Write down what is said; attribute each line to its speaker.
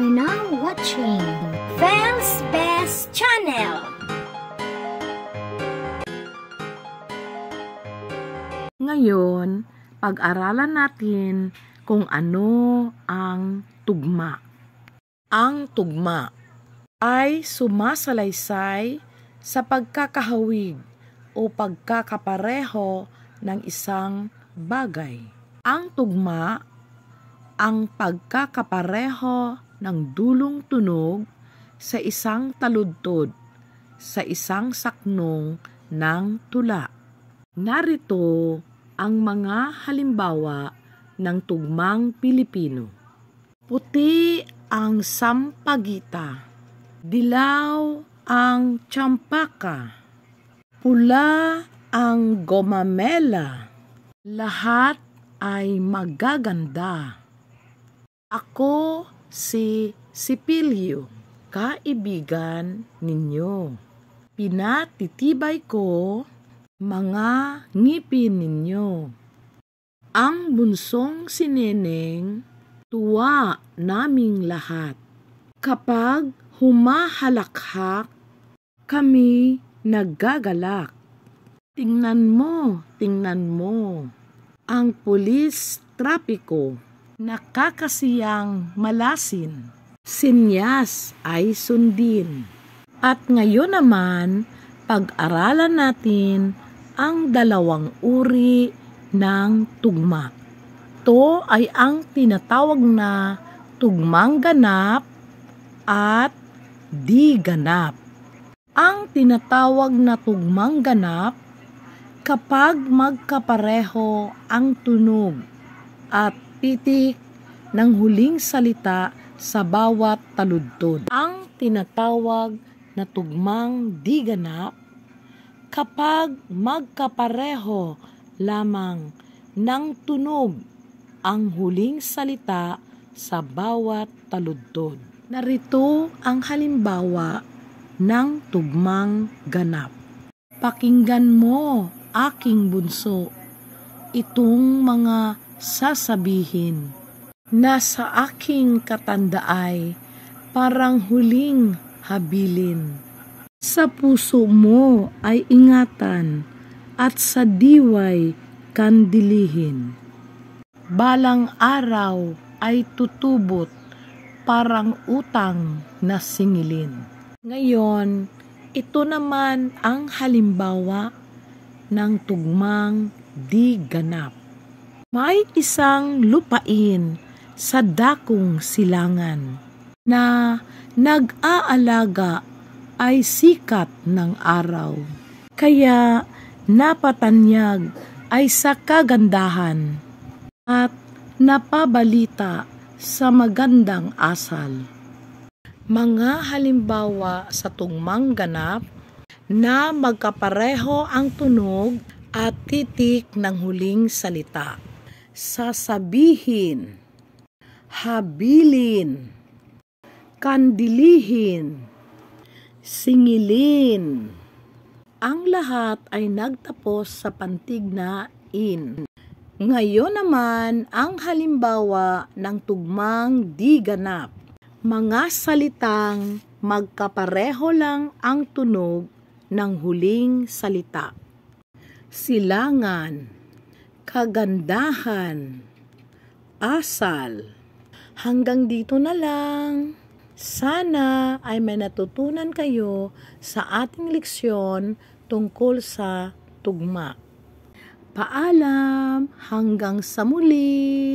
Speaker 1: are now watching Fel's Best Channel.
Speaker 2: Ngayon, pag-aralan natin kung ano ang tugma. Ang tugma ay sumasalaysay sa pagkakahawig o pagkakapareho ng isang bagay. Ang tugma ang pagkakapareho ng dulong tunog sa isang taludtod, sa isang saknong ng tula. Narito ang mga halimbawa ng tugmang Pilipino. Puti ang sampagita, dilaw ang tsampaka, pula ang gomamela, lahat ay magaganda. Ako si Sipilyo, kaibigan ninyo. Pinatitibay ko mga ngipin ninyo. Ang bunsong si Neneng, tuwa naming lahat. Kapag humahalakhak, kami naggagalak. Tingnan mo, ang pulis trapiko, nakakasiyang malasin. Sinyas ay sundin. At ngayon naman, pag-aralan natin ang dalawang uri ng tugma. Ito ay ang tinatawag na tugmang ganap at di ganap. Ang tinatawag na tugmang ganap kapag magkapareho ang tunog at pitik ng huling salita sa bawat taludtod. Ang tinatawag na tugmang di ganap kapag magkapareho lamang ng tunog ang huling salita sa bawat taludtod. Narito ang halimbawa ng tugmang ganap. Pakinggan mo, aking bunso, itong mga sasabihin na sa aking katandaay parang huling habilin. Sa puso mo ay ingatan at sa diway kandilihin. Balang araw ay tutubot parang utang na singilin. Ngayon, ito naman ang halimbawa ng tugmang di ganap. May isang lupain sa dakong silangan na nag-aalaga ay sikat ng araw. Kaya napatanyag ay sa kagandahan at napabalita sa magandang asal. Mga halimbawa sa tugmang ganap na magkapareho ang tunog at titik ng huling salita. Sasabihin, habilin, kandilihin, singilin. Ang lahat ay nagtapos sa pantig na in. Ngayon naman ang halimbawa ng tugmang di ganap. Mga salitang magkapareho lang ang tunog ng huling salita. Silangan, kagandahan, asal. Hanggang dito na lang. Sana ay may natutunan kayo sa ating leksyon tungkol sa tugma. Paalam, hanggang sa muli!